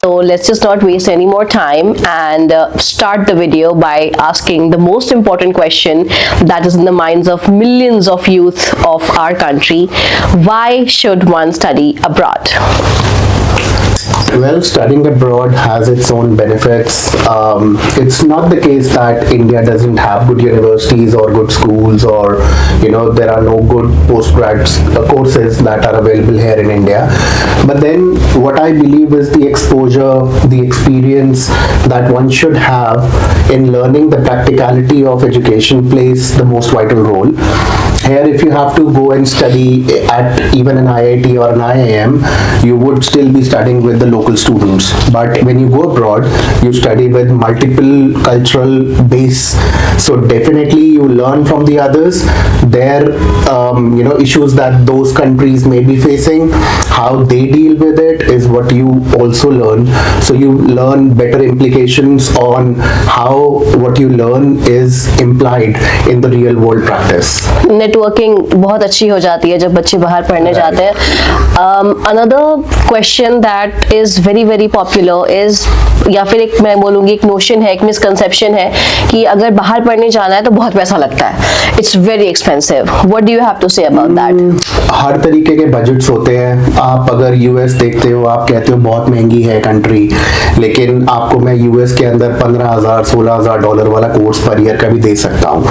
So let's just not waste any more time and start the video by asking the most important question that is in the minds of millions of youth of our country. Why should one study abroad? Well, studying abroad has its own benefits. It's not the case that India doesn't have good universities or good schools, or there are no good postgrad courses that are available here in India. But then what I believe is the exposure, the experience that one should have in learning the practicality of education plays the most vital role. Here, if you have to go and study at even an IIT or an IIM, you would still be studying with the local students. But when you go abroad, you study with multiple cultural base. So definitely you learn from the others, their issues that those countries may be facing, how they deal with it is what you also learn. So you learn better implications on how what you learn is implied in the real world practice. Networking बहुत अच्छी हो जाती है जब बच्चे बाहर पढ़ने जाते हैं. Another question that is very very popular is, या फिर एक मैं बोलूँगी एक नोशन है, एक मिसकंसेप्शन है कि अगर बाहर पढ़ने जाना है तो बहुत पैसा लगता है. It's very expensive. What do you have to say about that? हर तरीके के बजट्स होते हैं. आप अगर यूएस देखते हो, आप कहते हो बहुत महंगी है कंट्री, लेकिन आपको मैं यूएस के अंदर 15,000 16,000 डॉलर वाला कोर्स पर ईयर का भी दे सकता हूँ.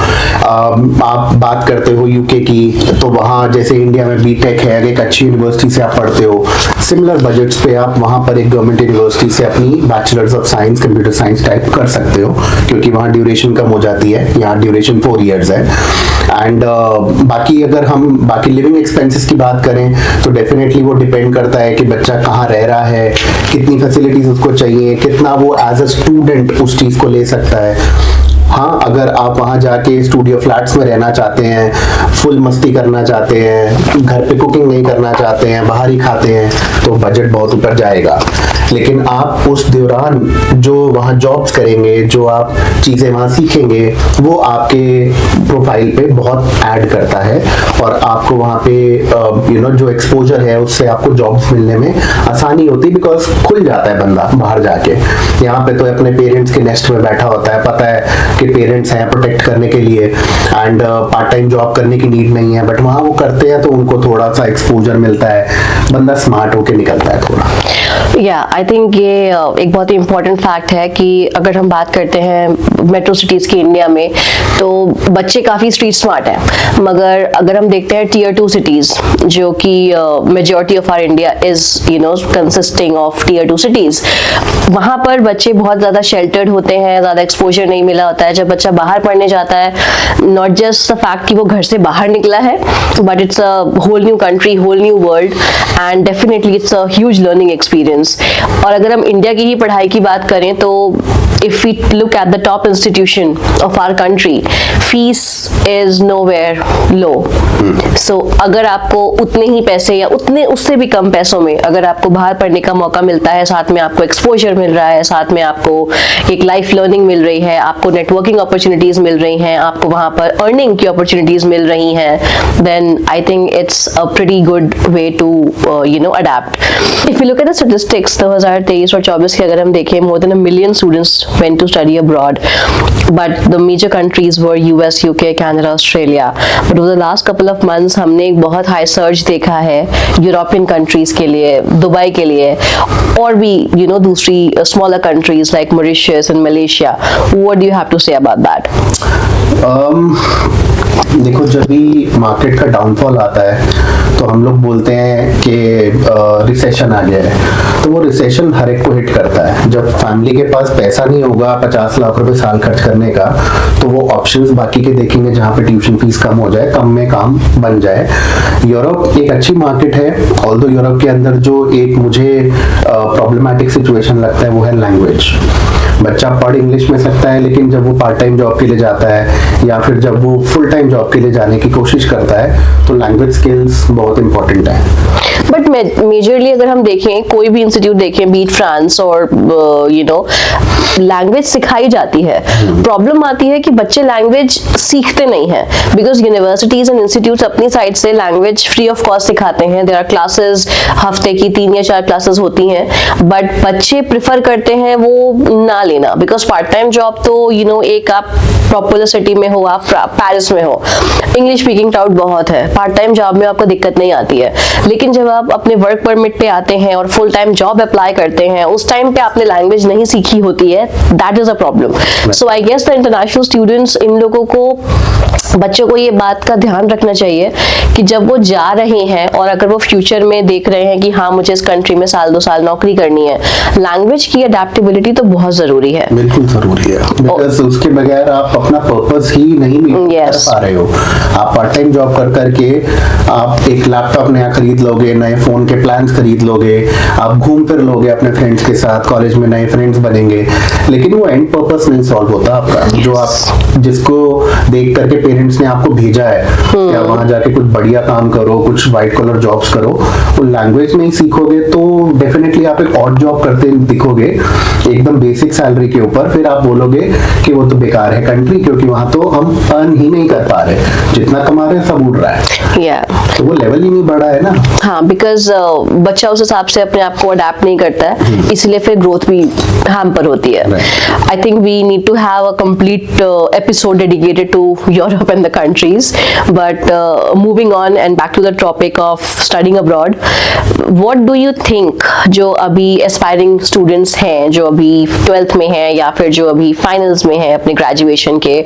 आप बात करते हो यूके की, तो वहाँ जैसे इंडिया में बीटेक है, एक अच्छी यूनिवर्सिटी से आप पढ़ते हो, सिमिलर बजट्स पे आप वहाँ पर एक गवर्नमेंट यूनिवर्सिटी से अपनी bachelors of science computer science type कर सकते हो, क्योंकि वहाँ ड्यूरेशन कम हो जाती है. यहाँ ड्यूरेशन 4 इयर्स है. एंड बाकी अगर हम बाकी लिविंग एक्सपेंसेस की बात करें तो डेफिनेटली वो डिपेंड करता है कि बच्चा कहाँ रह रहा है, कितनी फैसिलिटीज उसको चाहिए, कितना वो एज अ स्टूडेंट उस चीज को ले सकता है. हाँ, अगर आप वहाँ जाके स्टूडियो फ्लैट्स में रहना चाहते हैं, फुल मस्ती करना चाहते हैं, घर पे कुकिंग नहीं करना चाहते हैं, बाहर ही खाते हैं, तो बजट बहुत ऊपर जाएगा. लेकिन आप उस दौरान जो वहाँ जॉब्स करेंगे, जो आप चीज़ें वहाँ सीखेंगे, वो आपके प्रोफाइल पे बहुत ऐड करता है और आपको वहाँ पे जो एक्सपोजर है उससे आपको जॉब्स मिलने में आसानी होती है, बिकॉज खुल जाता है बंदा बाहर जाके. यहाँ पे तो अपने पेरेंट्स के नेस्ट में बैठा होता है, पता है कि पेरेंट्स हैं प्रोटेक्ट करने के लिए, एंड पार्ट टाइम जॉब करने की नीड नहीं है. बट वहाँ वो करते हैं तो उनको थोड़ा सा एक्सपोजर मिलता है, बंदा स्मार्ट होके निकलता है थोड़ा. आई थिंक ये एक बहुत ही इम्पोर्टेंट फैक्ट है कि अगर हम बात करते हैं मेट्रो सिटीज़ की इंडिया में, तो बच्चे काफ़ी स्ट्रीट स्मार्ट हैं. मगर अगर हम देखते हैं टीयर 2 सिटीज़, जो कि majority of our India is consisting of tier 2 cities, वहाँ पर बच्चे बहुत ज़्यादा शेल्टर्ड होते हैं, ज़्यादा एक्सपोजर नहीं मिला होता है. जब बच्चा बाहर पढ़ने जाता है, नॉट जस्ट द फैक्ट कि वो घर से बाहर निकला है, but it's a whole new country, whole new world, and definitely it's a huge learning experience. और अगर हम इंडिया की ही पढ़ाई की बात करें तो if we look at the top institution of our country, fees is nowhere low. So अगर आपको उतने ही पैसे या उतने उससे भी कम पैसों में अगर आपको बाहर पढ़ने का मौका मिलता है, साथ में आपको एक्सपोजर मिल रहा है, साथ में आपको एक लाइफ लर्निंग मिल रही है, आपको नेटवर्किंग अपॉर्चुनिटीज मिल रही हैं, आपको वहाँ पर अर्निंग की अपॉर्चुनिटीज मिल रही हैं, then I think it's a pretty good way to adapt. If you look at the statistics 2023 और 24 की अगर हम देखें, more than 1 million students went to study abroad, but the major countries were US, UK, Canada, Australia. But over the last couple of months हमने एक बहुत high surge देखा है यूरोपियन कंट्रीज के लिए, दुबई के लिए, और भी दूसरी smaller countries like Mauritius and Malaysia. What do you have to say about that? देखो, जब भी मार्केट का डाउनफॉल आता है तो हम लोग बोलते हैं कि रिसेशन आ गया है. तो वो रिसेशन हर एक को हिट करता है. जब फैमिली के पास पैसा नहीं होगा 50 लाख रुपए साल खर्च करने का, तो वो ऑप्शंस बाकी के देखेंगे जहाँ पे ट्यूशन फीस कम हो जाए, कम में काम बन जाए. यूरोप एक अच्छी मार्केट है, ऑल्दो यूरोप के अंदर जो एक मुझे प्रॉब्लमैटिक सिचुएशन लगता है वो है लैंग्वेज. बच्चा पढ़ इंग्लिश में सकता है, लेकिन जब वो पार्ट टाइम जॉब के लिए जाता है या फिर जब वो फुल टाइम जॉब के लिए जाने की कोशिश करता है, तो लैंग्वेज स्किल्स बहुत इंपॉर्टेंट है. बट मेजरली अगर हम देखें, कोई भी इंस्टीट्यूट देखें, बीट फ्रांस और लैंग्वेज सिखाई जाती है। प्रॉब्लम आती है कि बच्चे लैंग्वेज सीखते नहीं हैं, बिकॉज यूनिवर्सिटीज एंड इंस्टीट्यूट्स अपनी साइड से लैंग्वेज फ्री ऑफ कॉस्ट सिखाते हैं। देयर आर क्लासेस, हफ्ते की 3 या 4 क्लासेस होती हैं, बट बच्चे प्रिफर करते हैं वो ना लेना, बिकॉज पार्ट टाइम जॉब तो एक आप पॉपुलर सिटी में हो, आप पेरिस में हो, इंग्लिश स्पीकिंग क्राउड बहुत है, पार्ट टाइम जॉब में आपको दिक्कत नहीं आती है। लेकिन जब आप अपने वर्क परमिट पे आते हैं और फुल टाइम जॉब अप्लाई करते हैं, उस टाइम पे आपने लैंग्वेज नहीं सीखी होती है, that is a problem. So I guess the international students, इन लोगों को, बच्चों को ये बात का ध्यान रखना चाहिए कि जब वो जा रहे हैं और अगर वो फ्यूचर में देख रहे हैं कि हाँ मुझे इस कंट्री में 1-2 साल नौकरी करनी है, लैंग्वेज की अडेप्टेबिलिटी तो बहुत जरूरी है। बिल्कुल जरूरी है, बिकॉज उसके बगैर आप अपना पर्पस ही नहीं कर पा रहे हो। आप पार्ट टाइम जॉब कर करके आप एक लैपटॉप नया खरीद लोगे, नए फोन के प्लान्स खरीद लोगे, आप घूम फिर लोगे अपने फ्रेंड्स के साथ, कॉलेज में नए फ्रेंड्स बनेंगे, लेकिन वो एंड पर्पस नहीं सॉल्व होता आपका, जो आप जिसको देख करके पेरेंट्स ने आपको भेजा है कि आप वहां जाके कुछ बढ़िया काम करो, कुछ व्हाइट कॉलर जॉब्स करो। वो लैंग्वेज नहीं सीखोगे तो डेफिनेटली आप एक ऑड जॉब करते दिखोगे एकदम बेसिक सैलरी के ऊपर, फिर आप बोलोगे कि वो तो बेकार है कंट्री, क्योंकि वहां तो हम अर्न ही नहीं कर पा रहे, जितना कमा रहे हैं सब उड़ रहा है। तो वो लेवल ही नहीं बढ़ा है ना। हाँ, बिकॉज बच्चा उस हिसाब से अपने आप को अडेप्ट नहीं करता है, इसलिए फिर ग्रोथ भी हैम्पर होती है। I think we need to have a complete episode dedicated to Europe and the countries, but moving on and back to the topic of studying abroad, what do you think जो अभी aspiring students हैं, जो अभी 12th में हैं या फिर जो अभी फाइनल्स में हैं अपने ग्रेजुएशन के,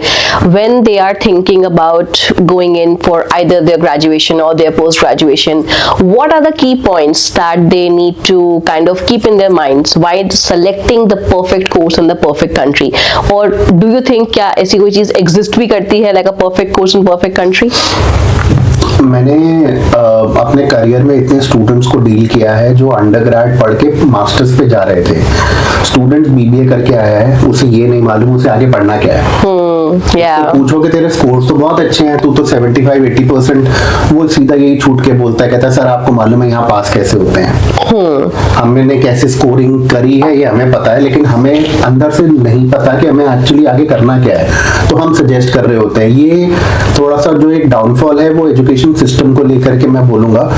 when they are thinking about going in for either their graduation or their post graduation, what are the key points that they need to kind of keep in their minds while selecting the perfect course and the perfect country? Or do you think क्या ऐसी कोई चीज exist भी करती है like a perfect course and perfect country? मैंने अपने career में इतने स्टूडेंट्स को डील किया है जो अंडरग्रेड पढ़ के मास्टर्स पे जा रहे थे। स्टूडेंट बीबीए करके आया है, उसे ये नहीं मालूम उसे आगे पढ़ना क्या है। तो पूछोगे तेरे स्कोर्स तो बहुत अच्छे हैं, तू तो 75-80%, वो सीधा यही छूट के बोलता है, कहता है सर आपको मालूम है यहाँ पास कैसे होते हैं। हमने कैसे स्कोरिंग करी है ये हमें पता है, लेकिन हमें अंदर से नहीं पता कि हमें एक्चुअली आगे करना क्या है, तो हम सजेस्ट कर रहे होते हैं। ये थोड़ा सा जो एक डाउनफॉल है वो एजुकेशन सिस्टम को लेकर के मैं बोलूंगा,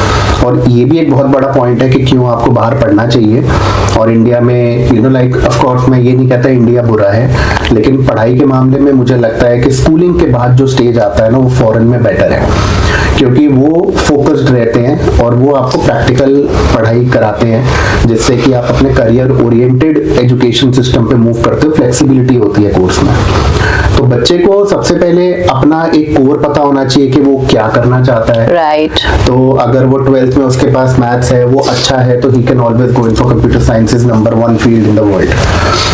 और ये भी एक बहुत बड़ा पॉइंट है कि क्यों आपको बाहर पढ़ना चाहिए। और इंडिया में लाइक ऑफ कोर्स मैं ये नहीं कहता इंडिया बुरा है, लेकिन पढ़ाई के मामले में मुझे लगता है कि स्कूलिंग के बाद जो स्टेज आता है ना वो फॉरेन में बेटर है, क्योंकि वो फोकस्ड रहते हैं और वो आपको प्रैक्टिकल पढ़ाई कराते हैं, जिससे कि आप अपने करियर ओरिएंटेड एजुकेशन सिस्टम पे मूव करते हो, फ्लेक्सिबिलिटी होती है कोर्स में। तो बच्चे को सबसे पहले अपना एक कोर पता होना चाहिए कि वो क्या करना चाहता है। राइट। तो अगर वो 12th में उसके पास मैथ्स है, वो अच्छा है, तो he can always go in for computer science is number 1 field in the world.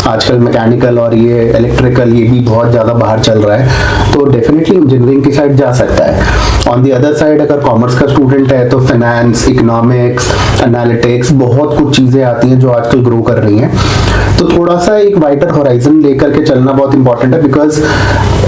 आजकल मैकेनिकल और ये इलेक्ट्रिकल ये भी बहुत ज्यादा बाहर चल रहा है, तो डेफिनेटली इंजीनियरिंग की साइड जा सकता है। ऑन दी अदर साइड अगर कॉमर्स का स्टूडेंट है तो फाइनेंस, इकोनॉमिक्स, एनालिटिक्स, बहुत कुछ चीजें आती हैं जो आजकल ग्रो कर रही हैं। तो थोड़ा सा एक वाइडर होराइजन लेकर के चलना बहुत इंपॉर्टेंट है, बिकॉज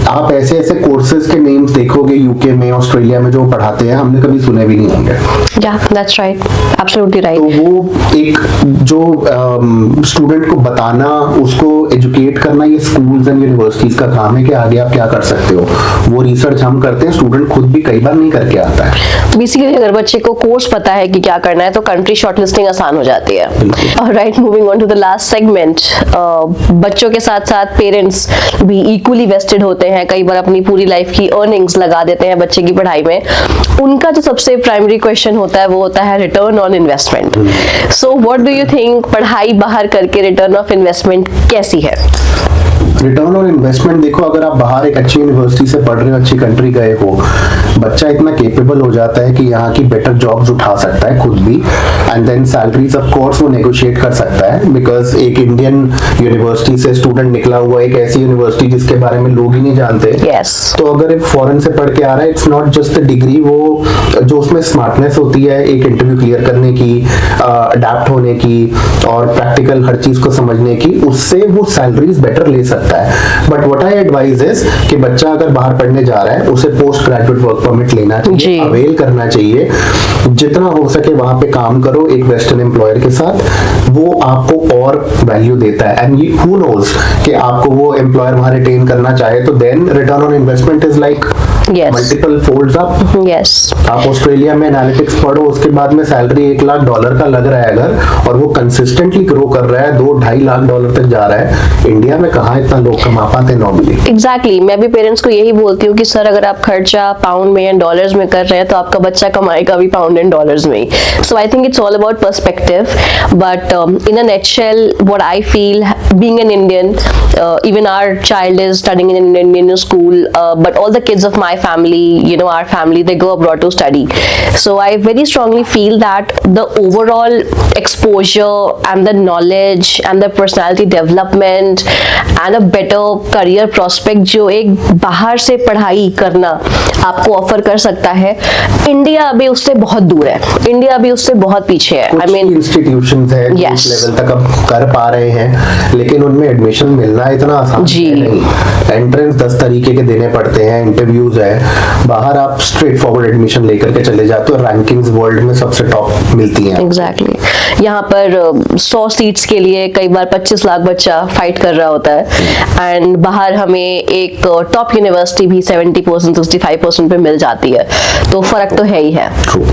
आप ऐसे ऐसे कोर्सेज के नेम्स देखोगे यूके में, ऑस्ट्रेलिया में जो पढ़ाते हैं, हमने कभी सुने भी नहीं होंगे। Yeah, that's right. Absolutely right. तो वो एक जो स्टूडेंट को बताना, उसको एजुकेट करना, ये स्कूल्स एंड यूनिवर्सिटीज का काम है कि आगे आप क्या कर सकते हो। वो रिसर्च हम करते हैं, स्टूडेंट खुद भी कई बार नहीं करके आता है। बेसिकली अगर बच्चे को कोर्स पता है कि क्या करना है तो कंट्री शॉर्टलिस्टिंग आसान हो जाती है। Alright, moving on to the last segment. बच्चों के साथ साथ पेरेंट्स भी इक्वली वेस्टेड होते हैं, कई बार अपनी पूरी लाइफ की अर्निंग्स लगा देते हैं बच्चे की पढ़ाई में। उनका जो सबसे प्राइमरी क्वेश्चन होता है वो होता है return on investment. So what do you think, पढ़ाई बाहर करके रिटर्न ऑफ इन्वेस्टमेंट कैसी है? रिटर्न ऑन इन्वेस्टमेंट देखो, अगर आप बाहर एक अच्छी यूनिवर्सिटी से पढ़ रहे हो, अच्छी कंट्री गए हो, बच्चा इतना केपेबल हो जाता है कि यहाँ की बेटर जॉब्स उठा सकता है खुद भी, and then salaries of course वो नेगोशिएट कर सकता है, बिकॉज एक इंडियन यूनिवर्सिटी से स्टूडेंट निकला हुआ एक ऐसी यूनिवर्सिटी जिसके बारे में लोग ही नहीं जानते। तो अगर एक फॉरेन से पढ़ के आ रहा है, इट्स नॉट जस्ट डिग्री, वो जो उसमें स्मार्टनेस होती है एक इंटरव्यू क्लियर करने की, अडेप्ट होने की और प्रैक्टिकल हर चीज को समझने की, उससे वो सैलरीज बेटर ले सकता है। होता है। But what I advice is कि बच्चा अगर बाहर पढ़ने जा रहा है उसे पोस्ट ग्रेजुएट वर्क परमिट लेना जी। चाहिए, अवेल करना चाहिए, जितना हो सके वहां पे काम करो एक वेस्टर्न एम्प्लॉयर के साथ, वो आपको और वैल्यू देता है। एंड हु नोज कि आपको वो एम्प्लॉयर वहां रिटेन करना चाहे तो then return on investment is like Yes. Multiple folds up. Yes आप ऑस्ट्रेलिया में एनालिटिक्स पढ़ो, उसके बाद में सैलरी $1 लाख का लग रहा है अगर, और वो कंसिस्टेंटली ग्रो कर रहा है, $2-2.5 लाख तक जा रहा है। इंडिया में कहाँ इतना लोग कमा पाते नॉर्मली। एग्जैक्टली मैं भी पेरेंट्स को यही बोलती हूँ कि सर अगर आप खर्चा पाउंड में या डॉलर्स में कर रहे हैं तो आपका बच्चा कमाएगा भी पाउंड एंड डॉलर्स में ही। So I think it's all about perspective, but in a nutshell what I feel being an Indian, even our child is studying in an Indian school, but all the kids of my family, you know, our family, they go abroad to study. So I very strongly feel that the overall exposure and the knowledge and the personality development and a better career prospect जो एक बाहर से पढ़ाई करना आपको offer कर सकता है, इंडिया अभी उससे बहुत दूर है, इंडिया अभी उससे बहुत पीछे है। आई मीन इंस्टीट्यूशंस है Yes. इस लेवल तक अब कर पा रहे हैं, लेकिन उनमें एडमिशन मिलना इतना आसान जी। है नहीं। एंट्रेंस 10 तरीके के देने पड़ते हैं, इंटरव्यूज है, बाहर आप स्ट्रेट फॉरवर्ड एडमिशन लेकर के चले जाते हो, रैंकिंग्स वर्ल्ड में सबसे टॉप मिलती हैं। एग्जैक्टली यहाँ पर 100 सीट्स के लिए कई बार 25 लाख बच्चा फाइट कर रहा होता है, एंड बाहर हमें एक टॉप यूनिवर्सिटी भी 70% 65% पे मिल जाती है, तो फर्क तो है ही है। True.